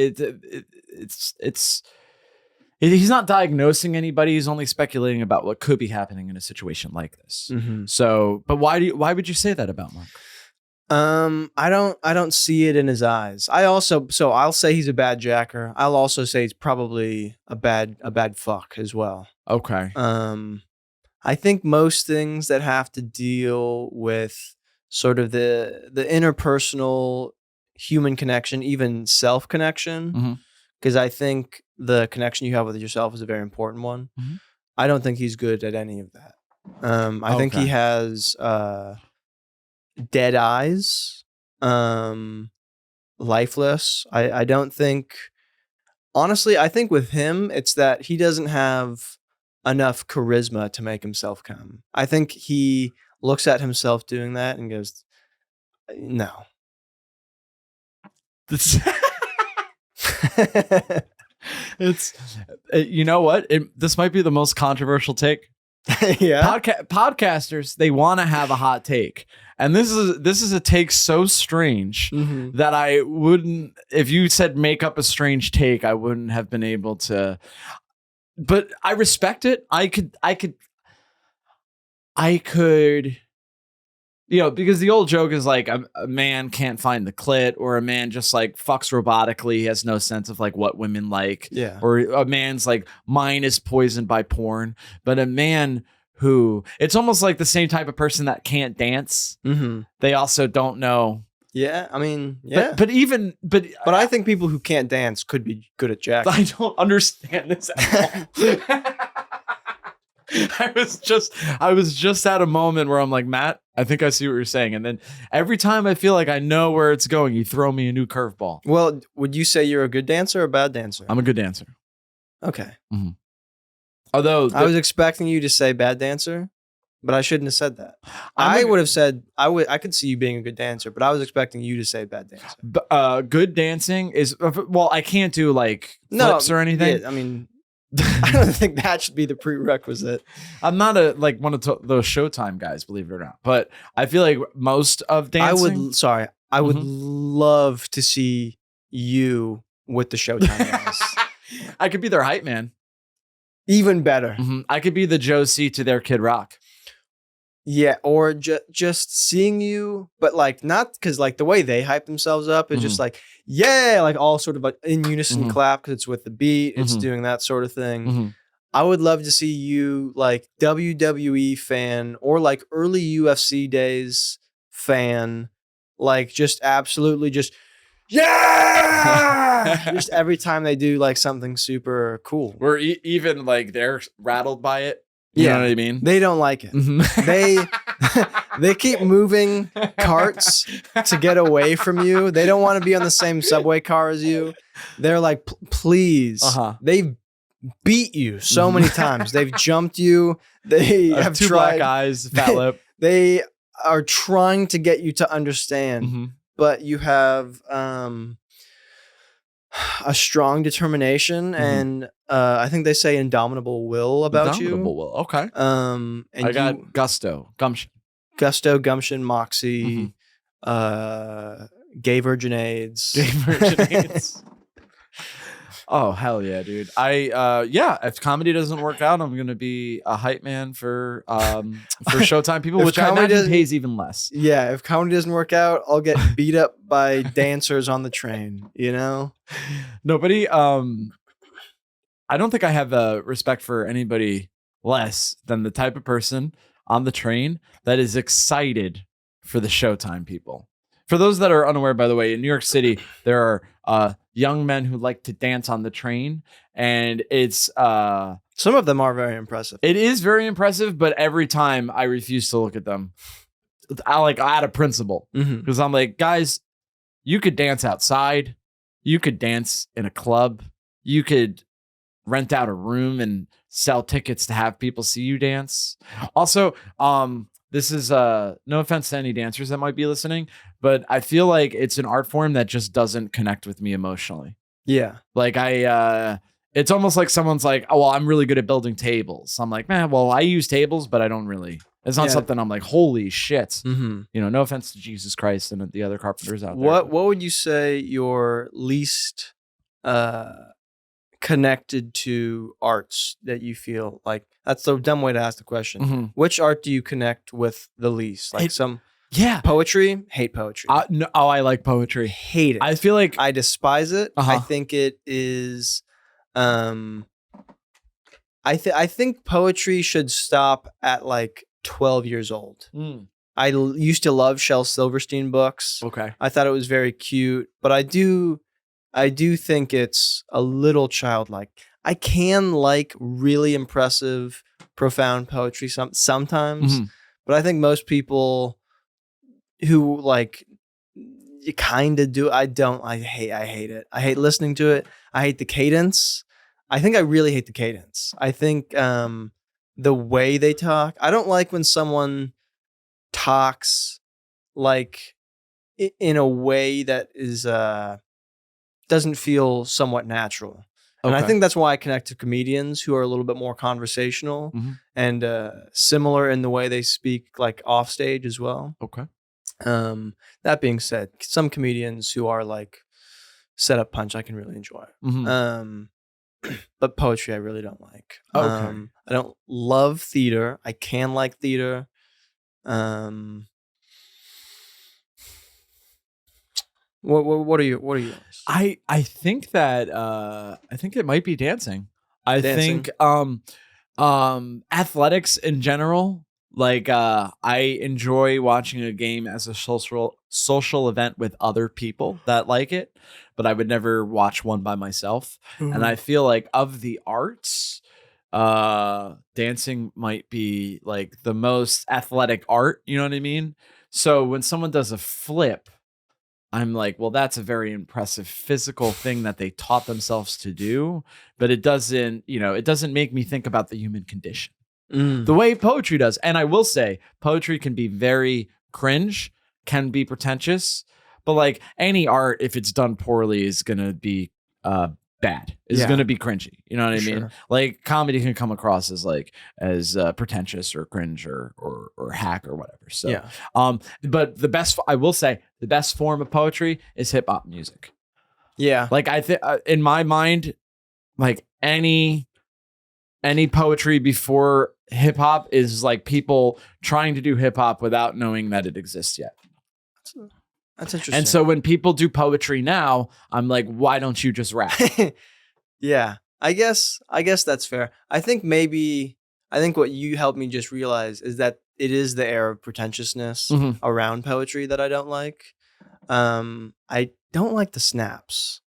He's not diagnosing anybody. He's only speculating about what could be happening in a situation like this. Mhm. So, but why would you say that about Mark? I don't see it in his eyes. I'll say he's a bad jacker. I'll also say he's probably a bad fuck as well. Okay. I think most things that have to deal with sort of the interpersonal human connection, even self connection, Mhm. because I think the connection you have with yourself is a very important one. Mhm. I don't think he's good at any of that. I think he Okay. has dead eyes, lifeless. I don't think, honestly, I think with him, it's that he doesn't have enough charisma to make himself come. I think he looks at himself doing that and goes, no. It's you know what? This might be the most controversial take. Yeah. Podcasters, they want to have a hot take, and this is a take so strange Mhm. that I wouldn't. If you said make up a strange take, I wouldn't have been able to. But I respect it. I could. Because the old joke is like a man can't find the clit, or a man just like fucks robotically. He has no sense of like what women like. Yeah. Or a man's like mind is poisoned by porn. But a man who, it's almost like the same type of person that can't dance. Mm-hmm. They also don't know. Yeah. I mean, yeah. But But I think people who can't dance could be good at jacking. I don't understand this at all. I was just at a moment where I'm like, Matt, I think I see what you're saying. And then every time I feel like I know where it's going, you throw me a new curveball. Well, would you say you're a good dancer or a bad dancer? I'm a good dancer. Okay. Mm-hmm. Although I was expecting you to say bad dancer, but I shouldn't have said that. I would have said I could see you being a good dancer, but I was expecting you to say bad dancer. Good dancing is, well, I can't do like flips or anything. Yeah, I mean, I don't think that should be the prerequisite. I'm not one of those Showtime guys, believe it or not. But I feel like most of dancing. I would love to see you with the Showtime guys. I could be their hype man. Even better. Mm-hmm. I could be the Josie to their Kid Rock. Yeah, or just seeing you, but like not because like the way they hype themselves up is just like, yeah, like all sort of like in unison clap because it's with the beat, it's doing that sort of thing. Mm-hmm. I would love to see you like WWE fan or like early UFC days fan like just absolutely just yeah, just every time they do like something super cool. Where even like they're rattled by it. You know what I mean? They don't like it. They keep moving carts to get away from you. They don't want to be on the same subway car as you. They're like, please. They've beat you so many times. They've jumped you. They have two tried, black eyes, fat lip. They are trying to get you to understand, but you have a strong determination and I think they say indomitable will about you. Indomitable will. Okay. And I got gusto, gumption, moxie, gay virginades. Oh hell yeah, dude! If comedy doesn't work out, I'm gonna be a hype man for Showtime people, which I imagine pays even less. Yeah, if comedy doesn't work out, I'll get beat up by dancers on the train. You know, nobody. I don't think I have respect for anybody less than the type of person on the train that is excited for the Showtime people. For those that are unaware, by the way, in New York City, there are young men who like to dance on the train, and it's some of them are very impressive. It is very impressive, but every time I refuse to look at them, I like out of principle, because I'm like, guys, you could dance outside, you could dance in a club, you could rent out a room and sell tickets to have people see you dance. Also, this is no offense to any dancers that might be listening, but I feel like it's an art form that just doesn't connect with me emotionally. Yeah. Like it's almost like someone's like, oh, well, I'm really good at building tables. I'm like, man, well, I use tables, but I don't really. It's not something I'm like, holy shit. You know, no offense to Jesus Christ and the other carpenters out there. What would you say your least connected to arts that you feel like? That's the dumb way to ask the question. Which art do you connect with the least? Like poetry? Hate poetry. No, I like poetry. Hate it. I feel like I despise it. I think it is I think poetry should stop at like 12 years old. I used to love Shel Silverstein books. Okay. I thought it was very cute, but I do think it's a little childlike. I can like really impressive, profound poetry sometimes, but I think most people who like you kind of do. I hate it. I hate listening to it. I hate the cadence. I think I really hate the cadence. I think the way they talk. I don't like when someone talks like in a way that is doesn't feel somewhat natural. And I think that's why I connect to comedians who are a little bit more conversational and similar in the way they speak, like off stage as well. Okay. That being said, some comedians who are like set up punch, I can really enjoy. But poetry, I really don't like. I don't love theater. I can like theater. What are yours? I think that I think it might be dancing. Think athletics in general. Like I enjoy watching a game as a social event with other people that like it, but I would never watch one by myself. And I feel like of the arts, dancing might be like the most athletic art, you know what I mean? So when someone does a flip, I'm like, well, that's a very impressive physical thing that they taught themselves to do, but it doesn't make me think about the human condition the way poetry does. And I will say poetry can be very cringe, can be pretentious, but like any art, if it's done poorly, is going to be bad. It's going to be cringy. You know what I mean? Like comedy can come across as pretentious or cringe or hack or whatever. So, but I will say the best form of poetry is hip hop music. Yeah. Like I think in my mind, like any poetry before hip hop is like people trying to do hip hop without knowing that it exists yet. That's interesting. And so when people do poetry now, I'm like, why don't you just rap? Yeah, I guess that's fair. I think what you helped me just realize is that it is the air of pretentiousness around poetry that I don't like. I don't like the snaps.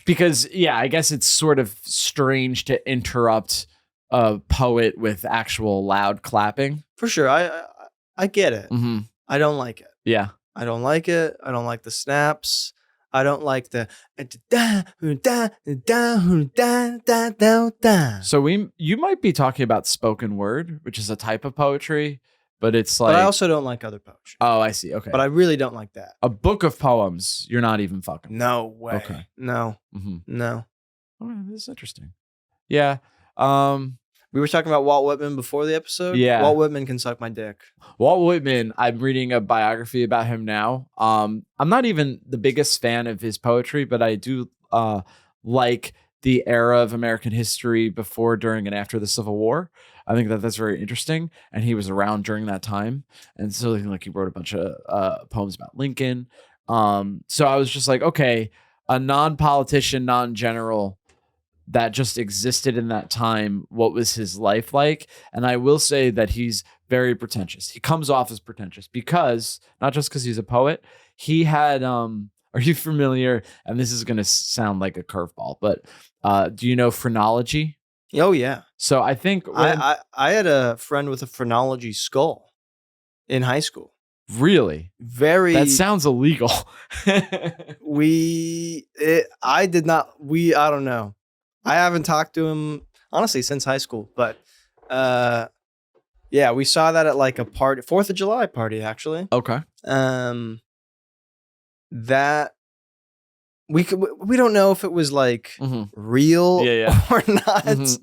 Because I guess it's sort of strange to interrupt a poet with actual loud clapping. For sure. I get it. Mm-hmm. I don't like it. Yeah. I don't like it. I don't like the snaps. I don't like the So you might be talking about spoken word, which is a type of poetry, but it's like. But I also don't like other poetry. Oh, I see. Okay. But I really don't like that. A book of poems, you're not even fucking. No way. Okay. No. Mm-hmm. No. Oh, this is interesting. Yeah. We were talking about Walt Whitman before the episode. Yeah. Walt Whitman can suck my dick. Walt Whitman, I'm reading a biography about him now. I'm not even the biggest fan of his poetry, but I do like the era of American history before, during, and after the Civil War. I think that's very interesting. And he was around during that time. And so like he wrote a bunch of poems about Lincoln. So I was just like, okay, a non-politician, non-general that just existed in that time. What was his life like? And I will say that he's very pretentious. He comes off as pretentious because, not just because he's a poet, he had, are you familiar? And this is going to sound like a curveball, but do you know phrenology? Oh, yeah. So I think I had a friend with a phrenology skull in high school. Really? That sounds illegal. I don't know. I haven't talked to him, honestly, since high school. But, yeah, we saw that at like a party, 4th of July party, actually. Okay. That we don't know if it was like real or not,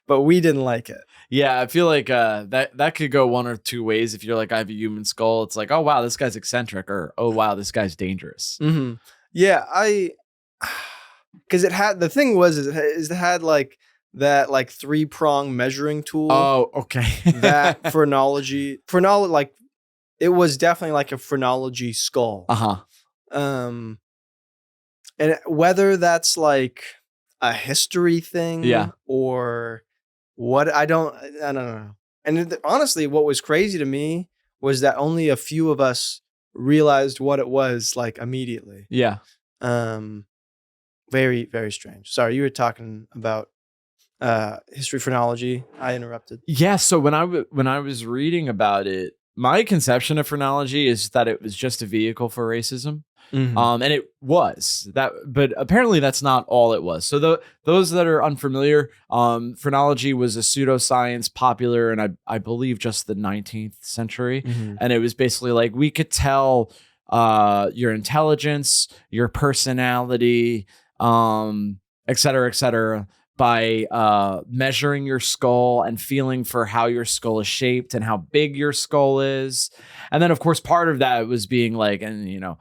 but we didn't like it. Yeah, I feel like that could go one or two ways. If you're like, I have a human skull, it's like, oh wow, this guy's eccentric, or oh wow, this guy's dangerous. Yeah, because it had, the thing was is it had like that like 3-prong measuring tool. Oh, okay. That phrenology, like it was definitely like a phrenology skull. And whether that's like a history thing, or what, I don't know. And honestly, what was crazy to me was that only a few of us realized what it was like immediately. Yeah. Very, very strange. Sorry, you were talking about history phrenology. I interrupted. Yeah. So when I was reading about it, my conception of phrenology is that it was just a vehicle for racism. And it was that, but apparently that's not all it was. So those that are unfamiliar, phrenology was a pseudoscience popular in I believe just the 19th century. And it was basically like, we could tell your intelligence, your personality, et cetera, by measuring your skull and feeling for how your skull is shaped and how big your skull is. And then, of course, part of that was being like, and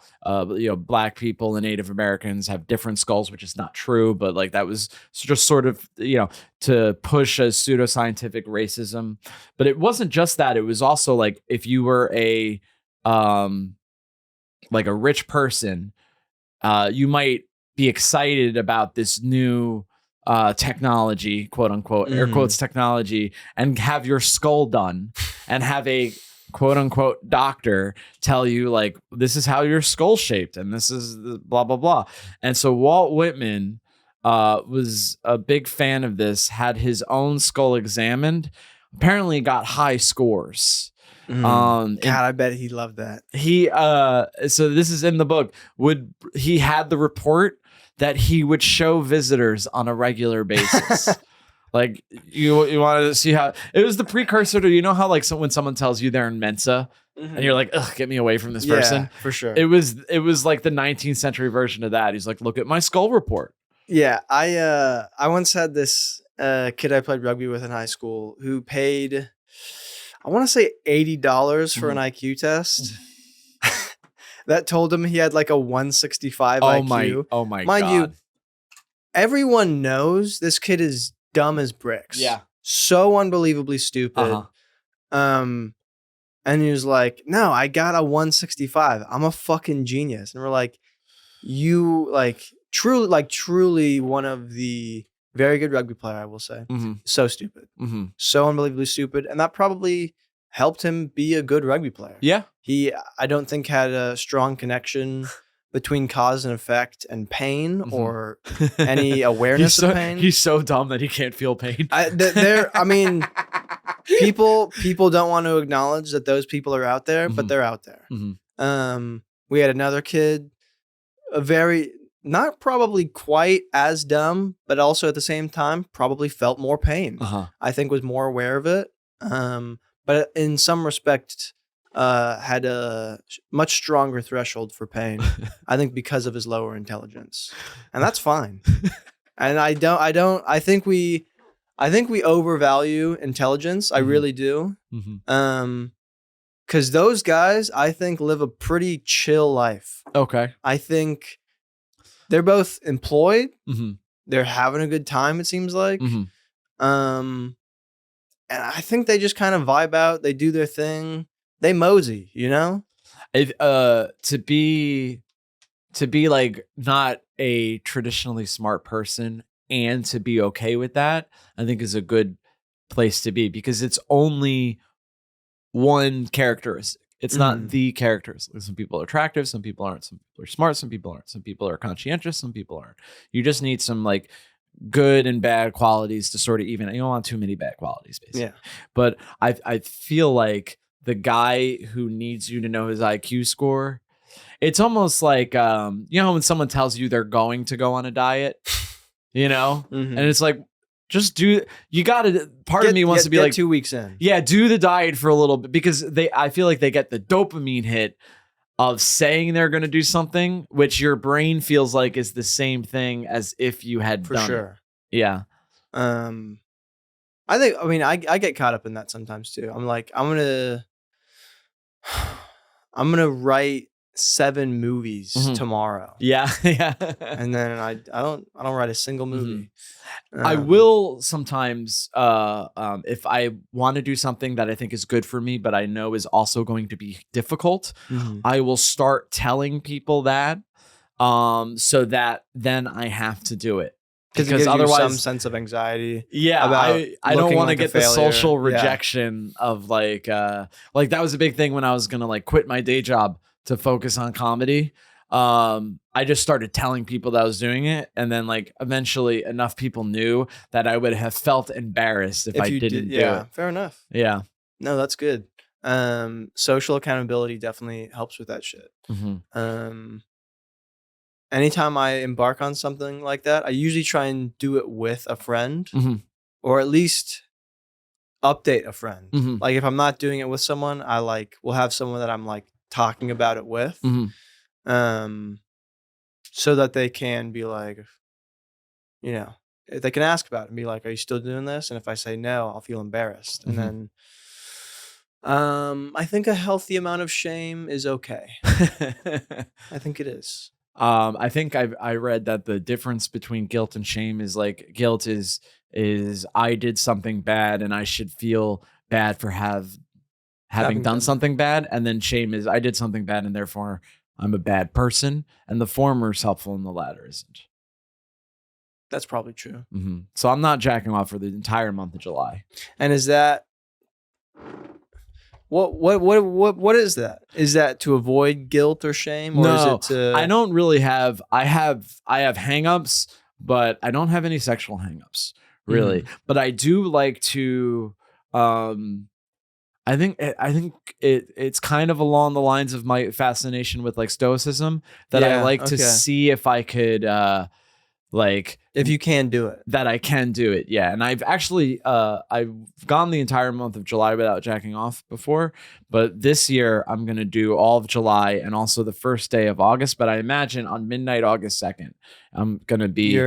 Black people and Native Americans have different skulls, which is not true, but like that was just sort of, to push a pseudoscientific racism. But it wasn't just that. It was also like, if you were a rich person, you might be excited about this new technology, quote unquote, air quotes technology, and have your skull done and have a quote unquote doctor tell you like, this is how your skull's shaped and this is the blah, blah, blah. And so Walt Whitman was a big fan of this, had his own skull examined, apparently got high scores. God, I bet he loved that. He so this is in the book. He had the report that he would show visitors on a regular basis. Like you wanted to see how it was the precursor to, how like when someone tells you they're in Mensa and you're like, ugh, get me away from this person. For sure. It was like the 19th century version of that. He's like, look at my skull report. Yeah. I once had this kid I played rugby with in high school who paid, I want to say $80 for an IQ test. That told him he had like a 165 IQ. Oh my Mind God. you, everyone knows this kid is dumb as bricks. Yeah. So unbelievably stupid. And he was like, no, I got a 165. I'm a fucking genius. And we're like, you truly one of the very good rugby player, I will say. So stupid. So unbelievably stupid. And that probably helped him be a good rugby player. Yeah. He, I don't think, had a strong connection between cause and effect and pain or any awareness of pain. He's so dumb that he can't feel pain. I mean, people don't want to acknowledge that those people are out there, but they're out there. We had another kid, a very, not probably quite as dumb, but also at the same time probably felt more pain. I think was more aware of it. But in some respect, had a much stronger threshold for pain. I think because of his lower intelligence, and that's fine. And I think we overvalue intelligence. I really do. Because those guys, I think, live a pretty chill life. Okay. I think they're both employed. They're having a good time, it seems like. And I think they just kind of vibe out. They do their thing. They mosey, you know? To be like not a traditionally smart person and to be okay with that, I think is a good place to be, because it's only one characteristic. It's not the characteristic. Some people are attractive, some people aren't. Some people are smart, some people aren't. Some people are conscientious, some people aren't. You just need some like good and bad qualities to sort of even. You don't want too many bad qualities, basically. Yeah. But I feel like the guy who needs you to know his IQ score, it's almost like you know when someone tells you they're going to go on a diet, you know, and it's like, just do. You got to. Part of me wants to be like 2 weeks in. Yeah, do the diet for a little bit, because I feel like they get the dopamine hit of saying they're going to do something, which your brain feels like is the same thing as if you had done it. For sure. Yeah. I think. I mean, I get caught up in that sometimes too. I'm like, I'm gonna write 7 movies tomorrow. Yeah, yeah. And then I don't write a single movie. I will sometimes if I want to do something that I think is good for me, but I know is also going to be difficult, I will start telling people that so that then I have to do it. Because otherwise, some sense of anxiety. Yeah, I don't want to get the social rejection of like that was a big thing when I was gonna like quit my day job to focus on comedy. I just started telling people that I was doing it, and then like eventually enough people knew that I would have felt embarrassed if I didn't do it. Fair enough. Yeah. No, that's good. Social accountability definitely helps with that shit. Anytime I embark on something like that, I usually try and do it with a friend, or at least update a friend. Like if I'm not doing it with someone, I will have someone that I'm like talking about it with, so that they can be like, you know, they can ask about it and be like, are you still doing this? And if I say no, I'll feel embarrassed. And then I think a healthy amount of shame is okay. I think it is. I think I read that the difference between guilt and shame is like guilt is I did something bad and I should feel bad for having done something bad, and then shame is I did something bad and therefore I'm a bad person, and the former is helpful and the latter isn't. That's probably true. So I'm not jacking off for the entire month of July. And is that what is that? Is that to avoid guilt or shame, or no, is it to? I don't really have. I have hangups, but I don't have any sexual hangups really. But I do like to. I think it's kind of along the lines of my fascination with like stoicism that I like to see if I could like if you can do it, that I can do it. Yeah. And I've actually I've gone the entire month of July without jacking off before, but this year I'm going to do all of July and also the first day of August. But I imagine on midnight, August 2nd, I'm going to be,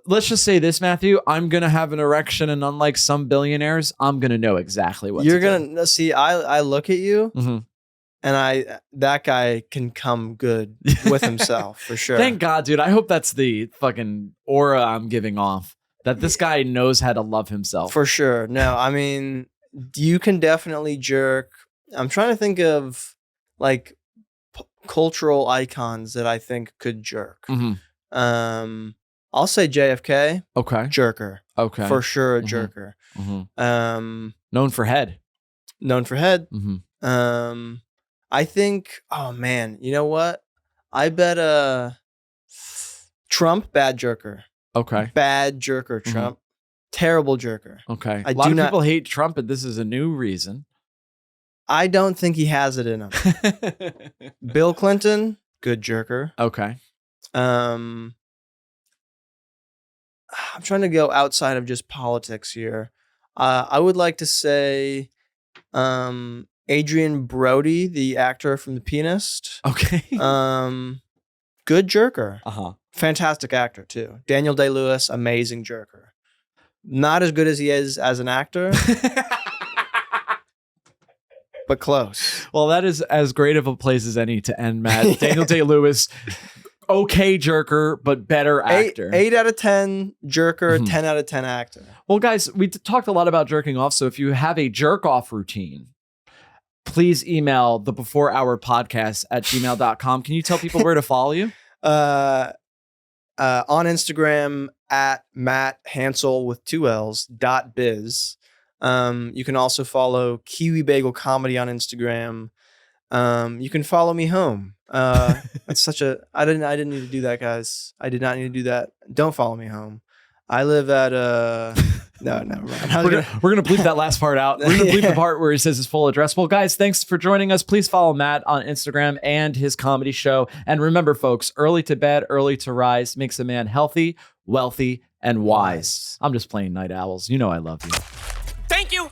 let's just say this, Matthew, I'm going to have an erection, and unlike some billionaires, I'm going to know exactly what you're going to see. I look at you and that guy can come good with himself for sure. Thank God, dude. I hope that's the fucking aura I'm giving off, that this guy knows how to love himself. For sure. No, I mean, you can definitely jerk. I'm trying to think of like cultural icons that I think could jerk. I'll say JFK. Okay. Jerker. Okay. For sure a jerker. Known for head. known for head. Mm-hmm. I think, oh man, you know what? I bet Trump, bad jerker. Okay. Bad jerker, Trump. Terrible jerker. Okay. I A lot do of not- people hate Trump, but this is a new reason. I don't think he has it in him. Bill Clinton, good jerker. Okay. I'm trying to go outside of just politics here. I would like to say Adrian Brody, the actor from The Pianist. Okay. Good jerker. Uh-huh. Fantastic actor, too. Daniel Day-Lewis, amazing jerker. Not as good as he is as an actor, but close. Well, that is as great of a place as any to end, Matt. Daniel Day-Lewis, okay jerker, but better actor. 8 out of 10 jerker, Mhm. 10 out of 10 actor. Well, guys, we talked a lot about jerking off. So if you have a jerk off routine, please email the before hour podcast at gmail.com. Can you tell people where to follow you? On Instagram at Matt Hansell with 2 L's .biz. You can also follow Kiwi Bagel Comedy on Instagram. You can follow me home. That's such a I didn't need to do that, guys. I did not need to do that. Don't follow me home. I live at no, never mind. We're gonna bleep that last part out. We're gonna bleep the part where he says his full address. Well, guys, thanks for joining us. Please follow Matt on Instagram and his comedy show. And remember, folks, early to bed, early to rise makes a man healthy, wealthy, and wise. I'm just playing night owls. You know I love you. Thank you.